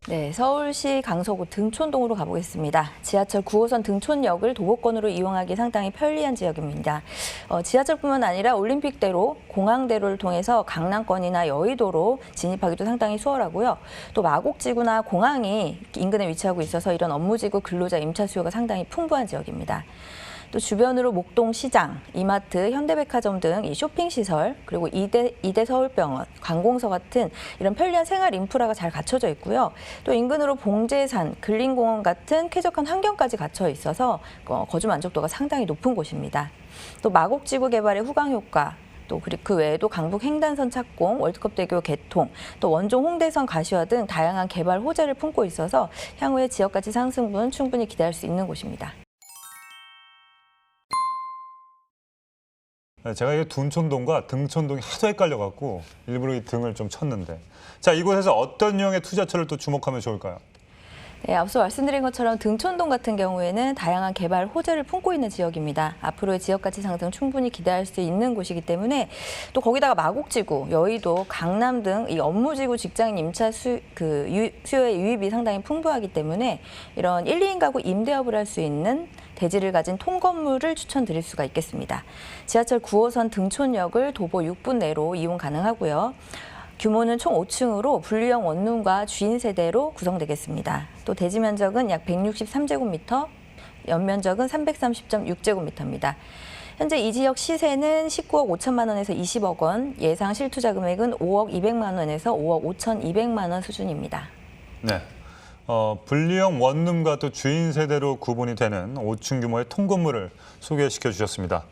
네, 서울시 강서구 등촌동으로 가보겠습니다. 지하철 9호선 등촌역을 도보권으로 이용하기 상당히 편리한 지역입니다. 지하철뿐만 아니라 올림픽대로, 공항대로를 통해서 강남권이나 여의도로 진입하기도 상당히 수월하고요. 또 마곡지구나 공항이 인근에 위치하고 있어서 이런 업무지구 근로자 임차 수요가 상당히 풍부한 지역입니다. 또 주변으로 목동시장, 이마트, 현대백화점 등 이 쇼핑시설, 그리고 이대 서울병원, 관공서 같은 이런 편리한 생활 인프라가 잘 갖춰져 있고요. 또 인근으로 봉제산, 근린공원 같은 쾌적한 환경까지 갖춰 있어서 거주 만족도가 상당히 높은 곳입니다. 또 마곡지구 개발의 후광 효과, 또 그 외에도 강북 횡단선 착공, 월드컵대교 개통, 또 원종 홍대선 가시화 등 다양한 개발 호재를 품고 있어서 향후에 지역가치 상승분은 충분히 기대할 수 있는 곳입니다. 제가 이 둔촌동과 등촌동이 하도 헷갈려갖고 일부러 이 등을 좀 쳤는데, 자, 이곳에서 어떤 유형의 투자처를 또 주목하면 좋을까요? 네, 앞서 말씀드린 것처럼 등촌동 같은 경우에는 다양한 개발 호재를 품고 있는 지역입니다. 앞으로의 지역가치 상승 충분히 기대할 수 있는 곳이기 때문에 또 거기다가 마곡지구, 여의도, 강남 등 이 업무지구 직장인 임차 수요의 유입이 상당히 풍부하기 때문에 이런 1, 2인 가구 임대업을 할 수 있는 대지를 가진 통건물을 추천드릴 수가 있겠습니다. 지하철 9호선 등촌역을 도보 6분 내로 이용 가능하고요. 규모는 총 5층으로 분리형 원룸과 주인 세대로 구성되겠습니다. 또 대지 면적은 약 163제곱미터, 연면적은 330.6제곱미터입니다. 현재 이 지역 시세는 19억 5천만 원에서 20억 원, 예상 실투자 금액은 5억 200만 원에서 5억 5,200만 원 수준입니다. 네. 분리형 원룸과 또 주인 세대로 구분이 되는 5층 규모의 통건물을 소개시켜 주셨습니다.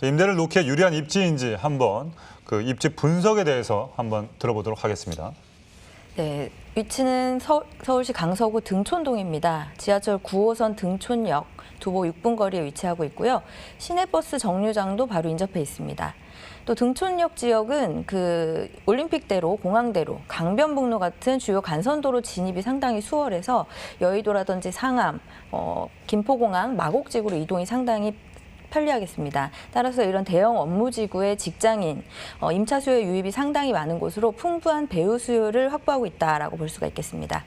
임대를 놓기에 유리한 입지인지 한번 그 입지 분석에 대해서 한번 들어보도록 하겠습니다. 네, 위치는 서울시 강서구 등촌동입니다. 지하철 9호선 등촌역 도보 6분 거리에 위치하고 있고요. 시내버스 정류장도 바로 인접해 있습니다. 또 등촌역 지역은 그 올림픽대로, 공항대로, 강변북로 같은 주요 간선도로 진입이 상당히 수월해서 여의도라든지 상암, 김포공항, 마곡지구로 이동이 상당히 편리하겠습니다. 따라서 이런 대형 업무지구의 직장인, 임차 수요 유입이 상당히 많은 곳으로 풍부한 배우 수요를 확보하고 있다라고 볼 수가 있겠습니다.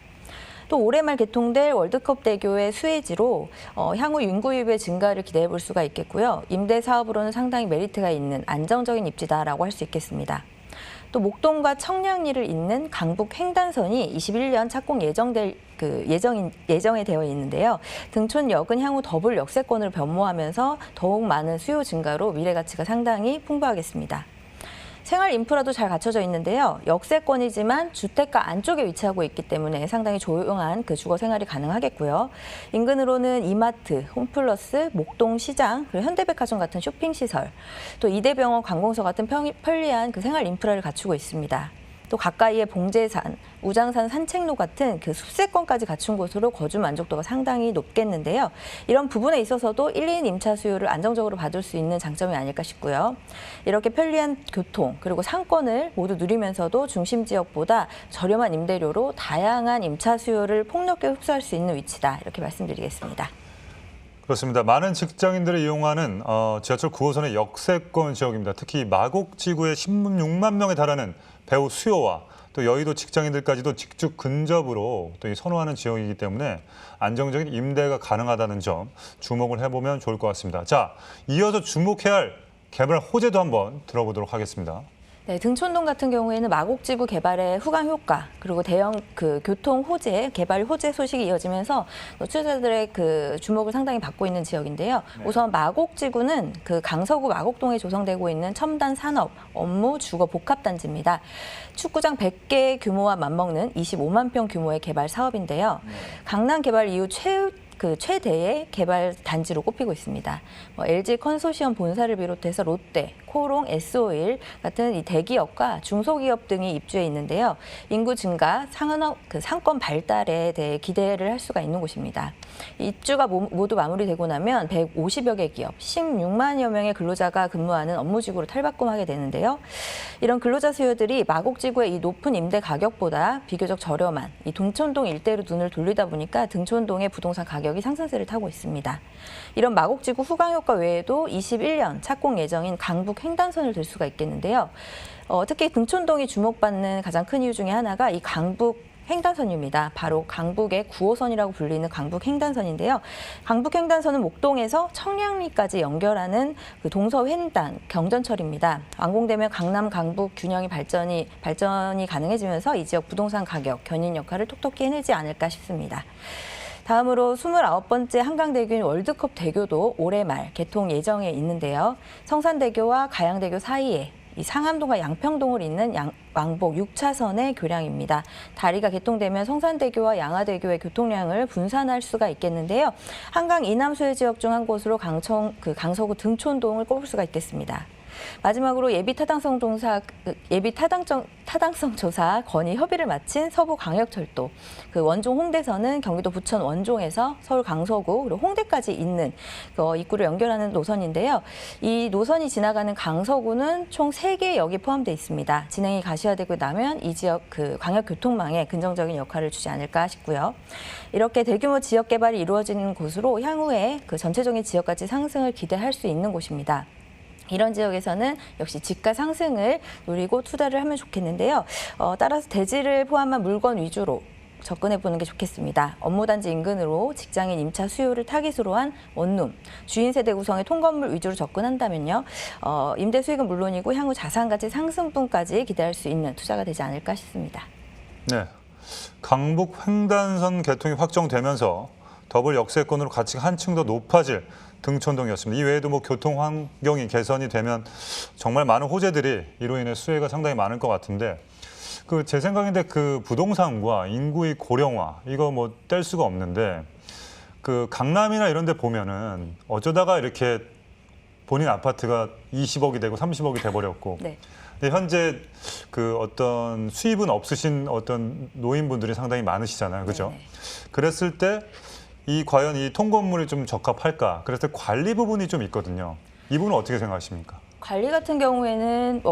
또 올해 말 개통될 월드컵 대교의 수혜지로 향후 인구 유입의 증가를 기대해 볼 수가 있겠고요. 임대 사업으로는 상당히 메리트가 있는 안정적인 입지다라고 할 수 있겠습니다. 또 목동과 청량리를 잇는 강북 횡단선이 21년 착공 예정에 되어 있는데요. 등촌역은 향후 더블 역세권을 변모하면서 더욱 많은 수요 증가로 미래 가치가 상당히 풍부하겠습니다. 생활 인프라도 잘 갖춰져 있는데요. 역세권이지만 주택가 안쪽에 위치하고 있기 때문에 상당히 조용한 그 주거 생활이 가능하겠고요. 인근으로는 이마트, 홈플러스, 목동시장, 그리고 현대백화점 같은 쇼핑시설, 또 이대병원, 관공서 같은 편리한 그 생활 인프라를 갖추고 있습니다. 또 가까이에 봉제산, 우장산 산책로 같은 그 숲세권까지 갖춘 곳으로 거주 만족도가 상당히 높겠는데요. 이런 부분에 있어서도 1, 2인 임차 수요를 안정적으로 받을 수 있는 장점이 아닐까 싶고요. 이렇게 편리한 교통 그리고 상권을 모두 누리면서도 중심 지역보다 저렴한 임대료로 다양한 임차 수요를 폭넓게 흡수할 수 있는 위치다. 이렇게 말씀드리겠습니다. 그렇습니다. 많은 직장인들이 이용하는 지하철 9호선의 역세권 지역입니다. 특히 마곡지구의 16만 명에 달하는 배우 수요와 또 여의도 직장인들까지도 직주 근접으로 또 선호하는 지역이기 때문에 안정적인 임대가 가능하다는 점 주목을 해보면 좋을 것 같습니다. 자, 이어서 주목해야 할 개발 호재도 한번 들어보도록 하겠습니다. 네, 등촌동 같은 경우에는 마곡지구 개발의 후광 효과, 그리고 대형 그 교통 호재, 개발 호재 소식이 이어지면서 투자자들의 그 주목을 상당히 받고 있는 지역인데요. 네. 우선 마곡지구는 그 강서구 마곡동에 조성되고 있는 첨단 산업, 업무, 주거 복합단지입니다. 축구장 100개 규모와 맞먹는 25만 평 규모의 개발 사업인데요. 네. 강남 개발 이후 최대의 개발 단지로 꼽히고 있습니다. LG 컨소시엄 본사를 비롯해서 롯데, 코롱, S-오일 같은 이 대기업과 중소기업 등이 입주해 있는데요. 인구 증가, 상권 발달에 대해 기대를 할 수가 있는 곳입니다. 입주가 모두 마무리되고 나면 150여 개 기업, 16만여 명의 근로자가 근무하는 업무지구로 탈바꿈하게 되는데요. 이런 근로자 수요들이 마곡지구의 이 높은 임대 가격보다 비교적 저렴한 이 등촌동 일대로 눈을 돌리다 보니까 등촌동의 부동산 가격이 상승세를 타고 있습니다. 이런 마곡지구 후광 효과 외에도 21년 착공 예정인 강북 횡단선을 들 수가 있겠는데요. 특히 등촌동이 주목받는 가장 큰 이유 중에 하나가 이 강북 횡단선입니다. 바로 강북의 9호선이라고 불리는 강북 횡단선인데요. 강북 횡단선은 목동에서 청량리까지 연결하는 그 동서횡단 경전철입니다. 완공되면 강남 강북 균형이 발전이 가능해지면서 이 지역 부동산 가격 견인 역할을 톡톡히 해내지 않을까 싶습니다. 다음으로 29번째 한강대교인 월드컵 대교도 올해 말 개통 예정에 있는데요. 성산대교와 가양대교 사이에 이 상암동과 양평동을 잇는 왕복 6차선의 교량입니다. 다리가 개통되면 성산대교와 양화대교의 교통량을 분산할 수가 있겠는데요. 한강 이남 소외 지역 중 한 곳으로 강서구 등촌동을 꼽을 수가 있겠습니다. 마지막으로 예비 타당성 조사 건의 협의를 마친 서부광역철도 원종 홍대선은 경기도 부천 원종에서 서울 강서구 그리고 홍대까지 있는 입구를 연결하는 노선인데요. 이 노선이 지나가는 강서구는 총 3개의 역이 포함되어 있습니다. 진행이 가시화되고 나면 이 지역 광역 교통망에 긍정적인 역할을 주지 않을까 싶고요. 이렇게 대규모 지역 개발이 이루어지는 곳으로 향후에 전체적인 지역가치 상승을 기대할 수 있는 곳입니다. 이런 지역에서는 역시 집가 상승을 노리고 투자를 하면 좋겠는데요. 따라서 대지를 포함한 물건 위주로 접근해보는 게 좋겠습니다. 업무단지 인근으로 직장인 임차 수요를 타깃으로 한 원룸, 주인 세대 구성의 통건물 위주로 접근한다면요. 임대 수익은 물론이고 향후 자산가치 상승분까지 기대할 수 있는 투자가 되지 않을까 싶습니다. 네, 강북 횡단선 개통이 확정되면서 더블 역세권으로 가치가 한층 더 높아질 등촌동이었습니다. 이 외에도 교통 환경이 개선이 되면 정말 많은 호재들이 이로 인해 수혜가 상당히 많을 것 같은데 제 생각인데 부동산과 인구의 고령화 이거 뗄 수가 없는데 강남이나 이런 데 보면은 어쩌다가 이렇게 본인 아파트가 20억이 되고 30억이 돼버렸고 네. 근데 현재 어떤 수입은 없으신 어떤 노인분들이 상당히 많으시잖아요. 그죠? 네네. 그랬을 때 과연 이 통건물이 좀 적합할까? 그래서 관리 부분이 좀 있거든요. 이 부분은 어떻게 생각하십니까? 관리 같은 경우에는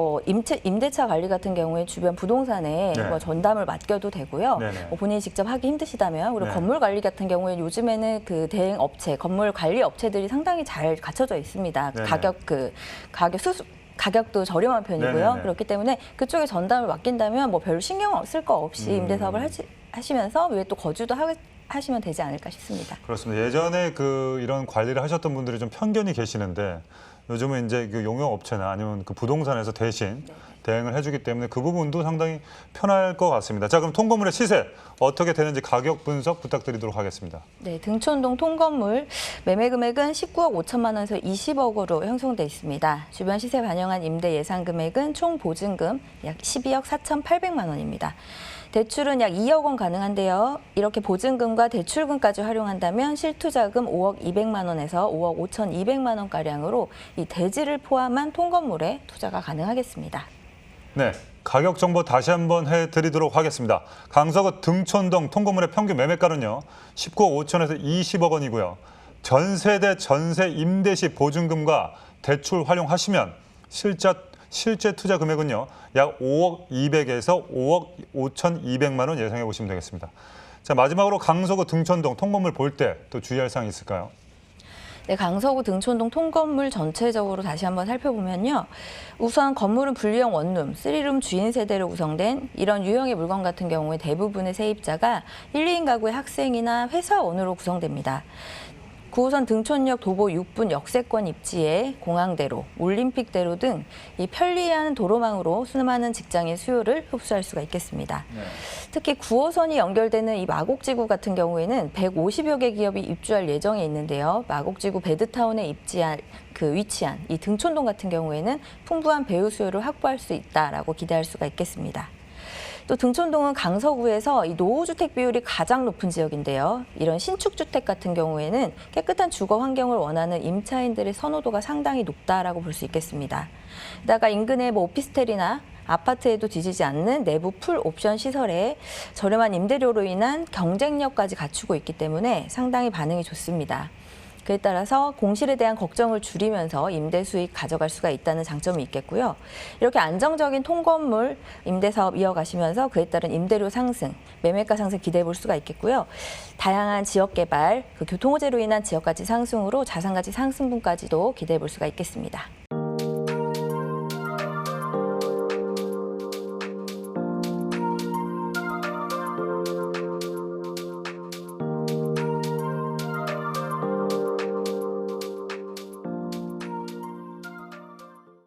임대차 관리 같은 경우에 주변 부동산에 네. 전담을 맡겨도 되고요. 본인이 직접 하기 힘드시다면 그리고 네. 건물 관리 같은 경우에 요즘에는 대행 업체, 건물 관리 업체들이 상당히 잘 갖춰져 있습니다. 네네. 가격도 저렴한 편이고요. 네네네. 그렇기 때문에 그쪽에 전담을 맡긴다면 별 신경 쓸 거 없이 임대 사업을 하시면서 왜 또 거주도 하시면 되지 않을까 싶습니다. 그렇습니다. 예전에 이런 관리를 하셨던 분들이 좀 편견이 계시는데 요즘은 이제 용역업체나 아니면 부동산에서 대신 대행을 해주기 때문에 그 부분도 상당히 편할 것 같습니다. 자, 그럼 통건물의 시세 어떻게 되는지 가격 분석 부탁드리도록 하겠습니다. 네, 등촌동 통건물 매매 금액은 19억 5천만 원에서 20억으로 형성돼 있습니다. 주변 시세 반영한 임대 예상 금액은 총 보증금 약 12억 4,800만 원입니다. 대출은 약 2억 원 가능한데요. 이렇게 보증금과 대출금까지 활용한다면 실투자금 5억 200만 원에서 5억 5,200만 원가량으로 이 대지를 포함한 통건물에 투자가 가능하겠습니다. 네, 가격 정보 다시 한번 해드리도록 하겠습니다. 강서구 등촌동 통건물의 평균 매매가는요. 19억 5천에서 20억 원이고요. 전세대 전세 임대 시 보증금과 대출 활용하시면 실제 투자 금액은요. 약 5억 200에서 5억 5,200만 원 예상해 보시면 되겠습니다. 자, 마지막으로 강서구 등촌동 통건물 볼 때 또 주의할 사항이 있을까요? 네, 강서구 등촌동 통건물 전체적으로 다시 한번 살펴보면요. 우선 건물은 분리형 원룸, 3룸 주인 세대로 구성된 이런 유형의 물건 같은 경우에 대부분의 세입자가 1, 2인 가구의 학생이나 회사원으로 구성됩니다. 9호선 등촌역 도보 6분 역세권 입지에 공항대로, 올림픽대로 등 이 편리한 도로망으로 수많은 직장인 수요를 흡수할 수가 있겠습니다. 네. 특히 9호선이 연결되는 이 마곡지구 같은 경우에는 150여 개 기업이 입주할 예정에 있는데요. 마곡지구 베드타운에 위치한 이 등촌동 같은 경우에는 풍부한 배우 수요를 확보할 수 있다라고 기대할 수가 있겠습니다. 또 등촌동은 강서구에서 이 노후주택 비율이 가장 높은 지역인데요. 이런 신축주택 같은 경우에는 깨끗한 주거 환경을 원하는 임차인들의 선호도가 상당히 높다라고 볼 수 있겠습니다. 게다가 인근의 오피스텔이나 아파트에도 뒤지지 않는 내부 풀 옵션 시설에 저렴한 임대료로 인한 경쟁력까지 갖추고 있기 때문에 상당히 반응이 좋습니다. 그에 따라서 공실에 대한 걱정을 줄이면서 임대 수익 가져갈 수가 있다는 장점이 있겠고요. 이렇게 안정적인 통건물 임대 사업 이어가시면서 그에 따른 임대료 상승, 매매가 상승 기대해 볼 수가 있겠고요. 다양한 지역 개발, 교통 호재로 인한 지역가치 상승으로 자산가치 상승분까지도 기대해 볼 수가 있겠습니다.